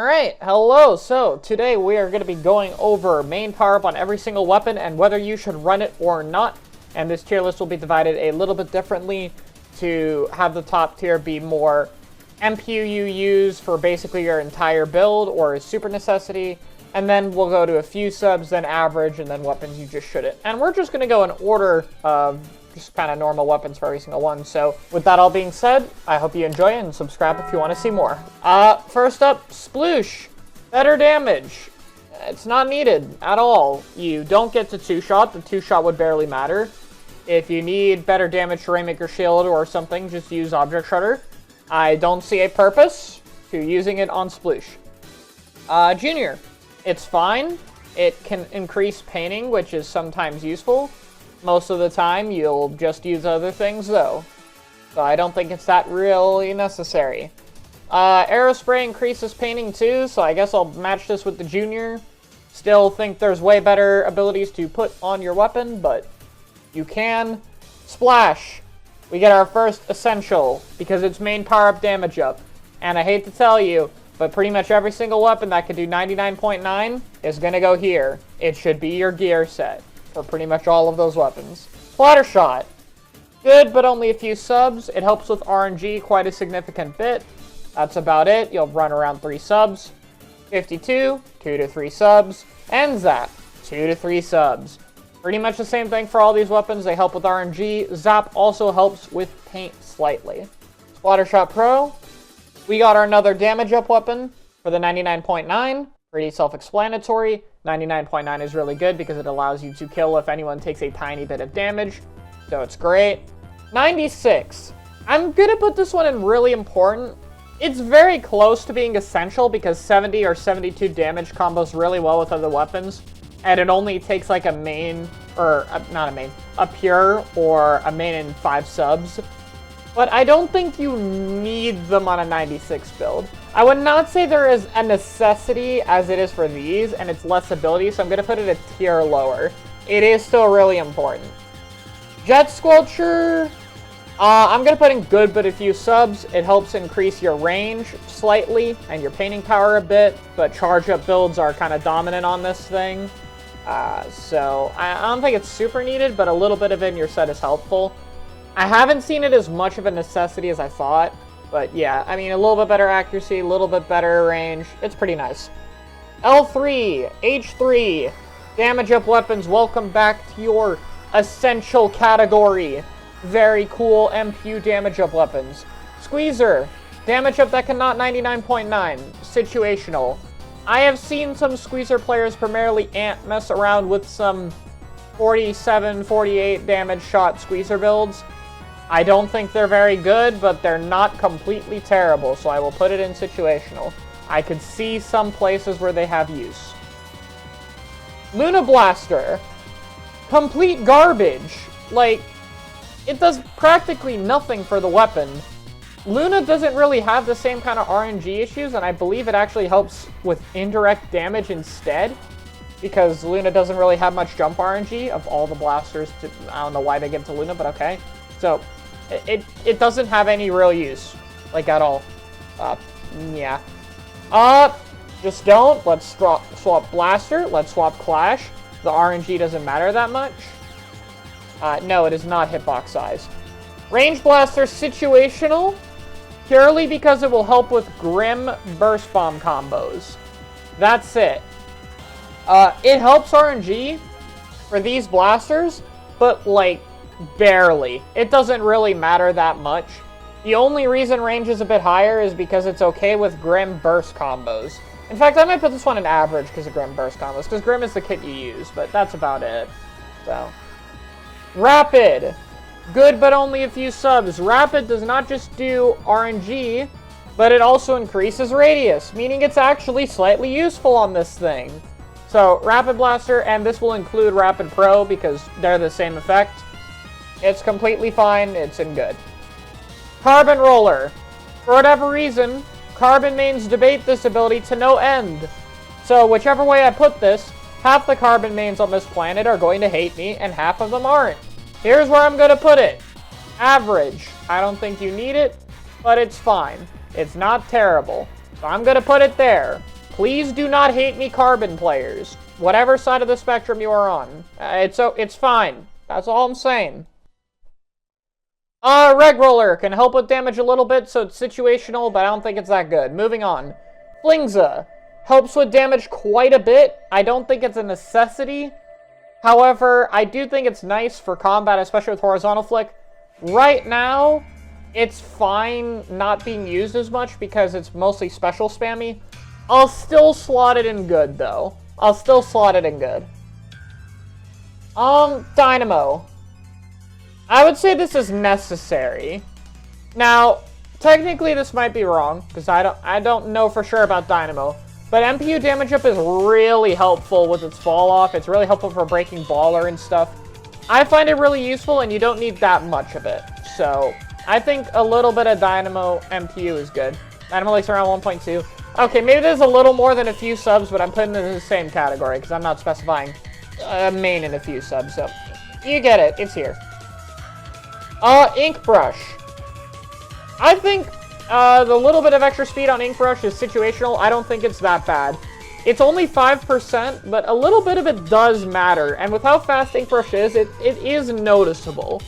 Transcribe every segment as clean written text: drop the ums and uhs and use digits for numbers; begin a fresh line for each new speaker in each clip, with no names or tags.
Alright, hello. So, today we are going to be going over main power-up on every single weapon and whether you should run it or not. And this tier list will be divided a little bit differently to have the top tier be more MP you use for basically your entire build or a super necessity. And then we'll go to a few subs, then average, and then weapons you just shouldn't. And we're just going to go in order of just kind of normal weapons for every single one. So with that all being said, I hope you enjoy and subscribe if you want to see more. First up, Sploosh. Better damage. It's not needed at all. You don't get to two-shot. The two-shot would barely matter. If you need better damage to Rainmaker Shield or something, just use Object Shredder. I don't see a purpose to using it on Sploosh. Junior. It's fine. It can increase painting, which is sometimes useful. Most of the time, you'll just use other things, though. So I don't think it's that really necessary. Aerospray increases painting, too, so I guess I'll match this with the Junior. Still think there's way better abilities to put on your weapon, but you can. Splash. We get our first essential, because it's main power-up damage up. And I hate to tell you, but pretty much every single weapon that can do 99.9 is going to go here. It should be your gear set for pretty much all of those weapons. Splatter Shot. Good, but only a few subs. It helps with RNG quite a significant bit. That's about it. You'll run around 3 subs. 52, 2 to 3 subs. And Zap, 2 to 3 subs. Pretty much the same thing for all these weapons. They help with RNG. Zap also helps with paint slightly. Splatter Shot Pro. We got our another damage up weapon for the 99.9. Pretty self-explanatory. 99.9 is really good because it allows you to kill if anyone takes a tiny bit of damage. So it's great. 96. I'm going to put this one in really important. It's very close to being essential because 70 or 72 damage combos really well with other weapons. And it only takes like a main, or not a main, a pure or a main in 5 subs. But I don't think you need them on a 96 build. I would not say there is a necessity as it is for these, and it's less ability, so I'm going to put it a tier lower. It is still really important. Jet Squelcher, I'm going to put in good but a few subs. It helps increase your range slightly and your painting power a bit, but charge-up builds are kind of dominant on this thing. So I don't think it's super needed, but a little bit of it in your set is helpful. I haven't seen it as much of a necessity as I thought, but yeah, I mean, a little bit better accuracy, a little bit better range. It's pretty nice. L3, H3, damage up weapons. Welcome back to your essential category. Very cool MPU damage up weapons. Squeezer, damage up that cannot 99.9, situational. I have seen some Squeezer players, primarily Ant, mess around with some 47, 48 damage shot Squeezer builds. I don't think they're very good, but they're not completely terrible, so I will put it in situational. I could see some places where they have use. Luna Blaster. Complete garbage. Like, it does practically nothing for the weapon. Luna doesn't really have the same kind of RNG issues, and I believe it actually helps with indirect damage instead, because Luna doesn't really have much jump RNG of all the blasters. I don't know why they give it to Luna, but okay. So, it doesn't have any real use, like, at all. Yeah. Just don't. Let's swap Blaster. Let's swap Clash. The RNG doesn't matter that much. No, it is not hitbox size. Range Blaster situational, purely because it will help with Grim Burst Bomb combos. That's it. It helps RNG for these blasters, but, like, barely. It doesn't really matter that much. The only reason range is a bit higher is because it's okay with Grim Burst combos. In fact, I might put this one in average because of Grim Burst combos, because Grim is the kit you use, but that's about it. So, Rapid. Good, but only a few subs. Rapid does not just do RNG, but it also increases radius, meaning it's actually slightly useful on this thing. So, Rapid Blaster, and this will include Rapid Pro because they're the same effect. It's completely fine. It's in good. Carbon Roller. For whatever reason, Carbon mains debate this ability to no end. So, whichever way I put this, half the Carbon mains on this planet are going to hate me, and half of them aren't. Here's where I'm going to put it. Average. I don't think you need it, but it's fine. It's not terrible. So I'm gonna put it there. Please do not hate me, Carbon players. Whatever side of the spectrum you are on. It's fine. That's all I'm saying. Reg Roller can help with damage a little bit, so it's situational, but I don't think it's that good. Moving on. Flinxa helps with damage quite a bit. I don't think it's a necessity. However, I do think it's nice for combat, especially with horizontal flick. Right now, it's fine not being used as much because it's mostly special spammy. I'll still slot it in good, though. I'll still slot it in good. Dynamo. I would say this is necessary. Now, technically this might be wrong, because I don't know for sure about Dynamo. But MPU damage up is really helpful with its fall off. It's really helpful for breaking baller and stuff. I find it really useful, and you don't need that much of it. So, I think a little bit of Dynamo MPU is good. Dynamo likes around 1.2. Okay, maybe there's a little more than a few subs, but I'm putting it in the same category, because I'm not specifying a main and a few subs. So, you get it. It's here. Ink Brush. I think the little bit of extra speed on Ink Brush is situational. I don't think it's that bad. It's only 5%, but a little bit of it does matter. And with how fast Ink Brush is, it is noticeable.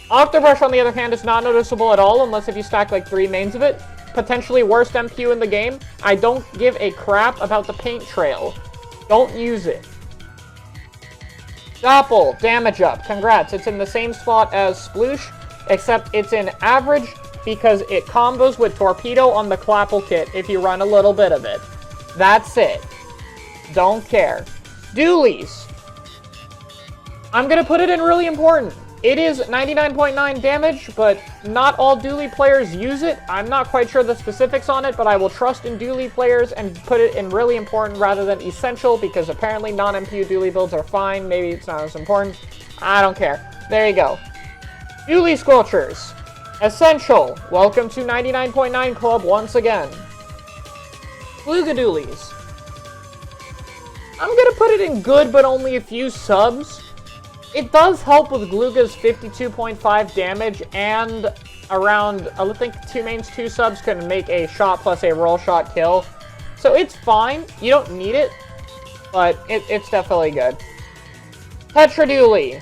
Octobrush, on the other hand, is not noticeable at all, unless if you stack like 3 mains of it. Potentially worst MPU in the game. I don't give a crap about the paint trail. Don't use it. Doppel, damage up. Congrats. It's in the same spot as Sploosh, except it's in average because it combos with Torpedo on the Clapple kit if you run a little bit of it. That's it. Don't care. Doolies. I'm going to put it in really important. It is 99.9 damage, but not all Dooley players use it. I'm not quite sure the specifics on it, but I will trust in Dooley players and put it in really important rather than essential, because apparently non-MPU Dooley builds are fine. Maybe it's not as important. I don't care. There you go. Dooley Squelchers. Essential. Welcome to 99.9 Club once again. Doolies. I'm going to put it in good, but only a few subs. It does help with Glooga's 52.5 damage, and around, I think 2 mains, 2 subs can make a shot plus a roll shot kill. So it's fine. You don't need it, but it's definitely good. Petra Dooley.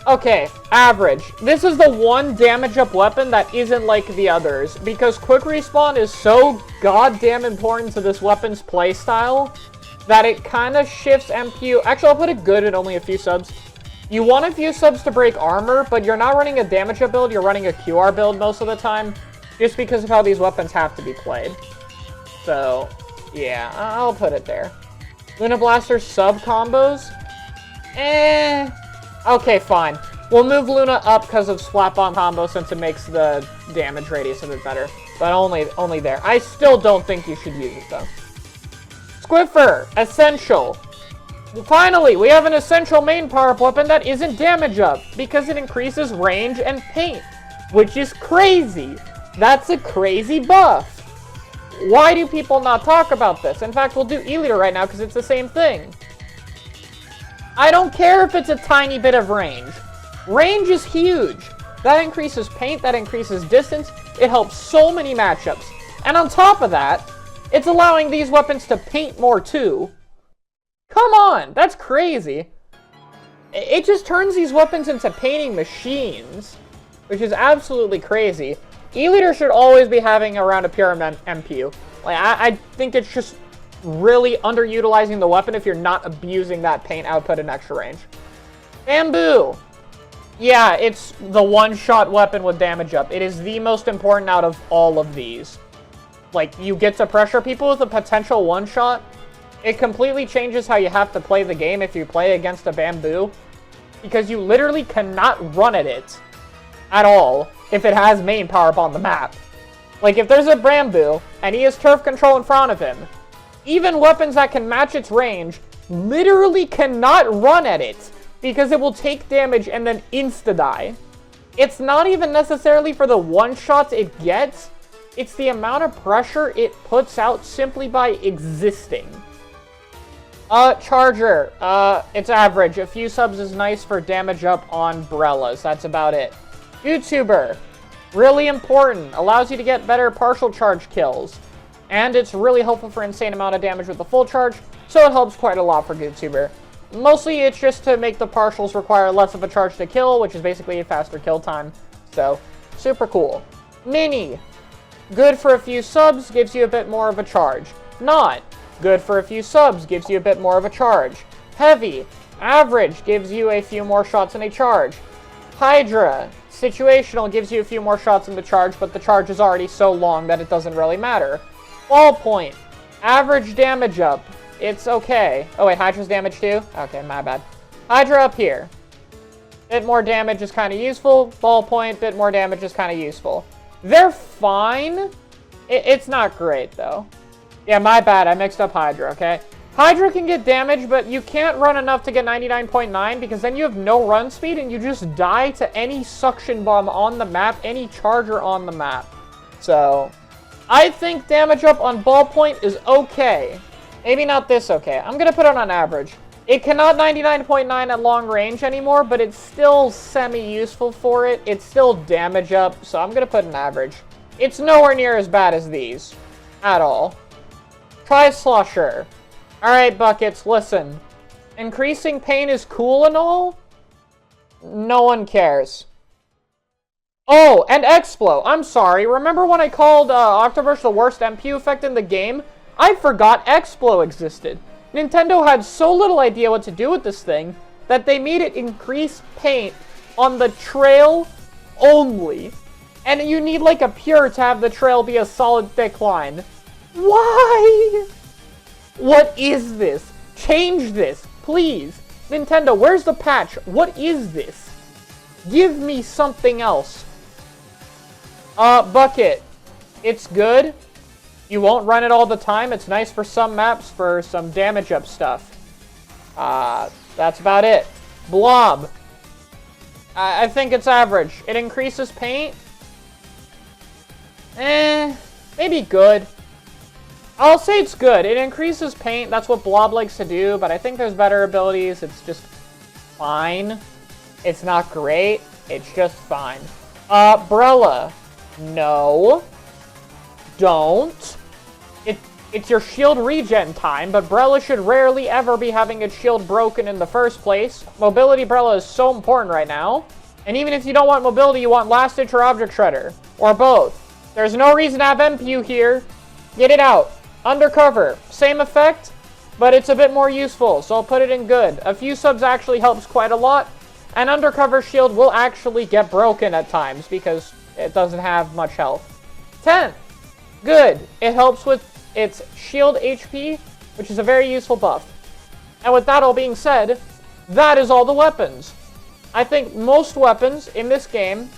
Okay, average. This is the one damage up weapon that isn't like the others, because quick respawn is so goddamn important to this weapon's playstyle that it kind of shifts MPU. Actually, I'll put it good at only a few subs. You want a few subs to break armor, but you're not running a damage up build, you're running a QR build most of the time, just because of how these weapons have to be played. So, yeah, I'll put it there. Luna Blaster sub combos? Okay, fine. We'll move Luna up because of Splat Bomb combo since it makes the damage radius a bit better. But only there. I still don't think you should use it, though. Squiffer, essential. Finally, we have an essential main power-up weapon that isn't damage up because it increases range and paint, which is crazy. That's a crazy buff. Why do people not talk about this? In fact, we'll do E-Liter right now because it's the same thing. I don't care if it's a tiny bit of range. Range is huge. That increases paint, that increases distance. It helps so many matchups. And on top of that, it's allowing these weapons to paint more too. Come on, that's crazy. It just turns these weapons into painting machines, which is absolutely crazy. E-Liter should always be having around a pure MPU. Like, I think it's just really underutilizing the weapon if you're not abusing that paint output and extra range. Bamboo. Yeah, it's the one-shot weapon with damage up. It is the most important out of all of these. Like, you get to pressure people with a potential one-shot. It completely changes how you have to play the game if you play against a Bamboo, because you literally cannot run at it at all if it has main power-up on the map. Like, if there's a Bamboo and he has turf control in front of him, even weapons that can match its range literally cannot run at it because it will take damage and then insta-die. It's not even necessarily for the one-shots it gets, it's the amount of pressure it puts out simply by existing. Charger, it's average. A few subs is nice for damage up on Brellas. That's about it. YouTuber. Really important. Allows you to get better partial charge kills. And it's really helpful for insane amount of damage with the full charge, so it helps quite a lot for YouTuber. Mostly it's just to make the partials require less of a charge to kill, which is basically a faster kill time. So, super cool. Mini. Good for a few subs, gives you a bit more of a charge. Not. Good for a few subs, gives you a bit more of a charge. Heavy. Average, gives you a few more shots in a charge. Hydra. Situational, gives you a few more shots in the charge, but the charge is already so long that it doesn't really matter. Ballpoint. Average damage up. It's okay. Oh wait, Hydra's damage too? Okay, my bad. Hydra up here. Bit more damage is kind of useful. Ballpoint, bit more damage is kind of useful. They're fine. It's not great though. Yeah, my bad. I mixed up Hydra, okay? Hydra can get damage, but you can't run enough to get 99.9 because then you have no run speed and you just die to any suction bomb on the map, any charger on the map. So, I think damage up on Ballpoint is okay. Maybe not this okay. I'm going to put it on average. It cannot 99.9 at long range anymore, but it's still semi-useful for it. It's still damage up, so I'm going to put an average. It's nowhere near as bad as these. At all. Try Squelcher. Alright, Buckets, listen. Increasing pain is cool and all. No one cares. Oh, and Explo. I'm sorry. Remember when I called Octobrush the worst MPU effect in the game? I forgot Explo existed. Nintendo had so little idea what to do with this thing that they made it increase paint on the trail only. And you need like a pure to have the trail be a solid thick line. Why? What is this? Change this, please. Nintendo, where's the patch? What is this? Give me something else. Bucket. It's good. You won't run it all the time. It's nice for some maps for some damage up stuff. That's about it. Blob. I think it's average. It increases paint. Maybe good. I'll say it's good. It increases paint. That's what Blob likes to do, but I think there's better abilities. It's just fine. It's not great. It's just fine. Brella. No. Don't. It's your shield regen time, but Brella should rarely ever be having its shield broken in the first place. Mobility Brella is so important right now. And even if you don't want mobility, you want Last Ditch or Object Shredder. Or both. There's no reason to have MPU here. Get it out. Undercover. Same effect, but it's a bit more useful, so I'll put it in good. A few subs actually helps quite a lot. And Undercover shield will actually get broken at times because it doesn't have much health. 10. Good. It helps with its shield HP, which is a very useful buff. And with that all being said, that is all the weapons. I think most weapons in this game,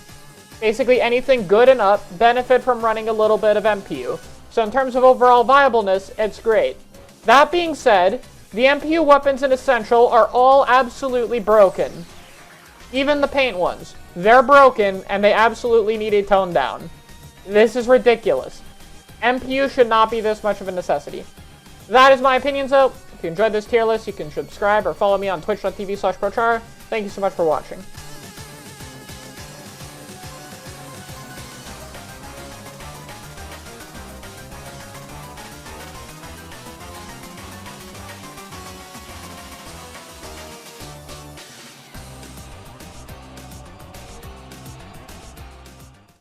basically anything good and up, benefit from running a little bit of MPU. So in terms of overall viableness, it's great. That being said, the MPU weapons in Essential are all absolutely broken. Even the paint ones. They're broken, and they absolutely need a tone down. This is ridiculous. MPU should not be this much of a necessity. That is my opinion, so if you enjoyed this tier list, you can subscribe or follow me on twitch.tv/ProChara. Thank you so much for watching.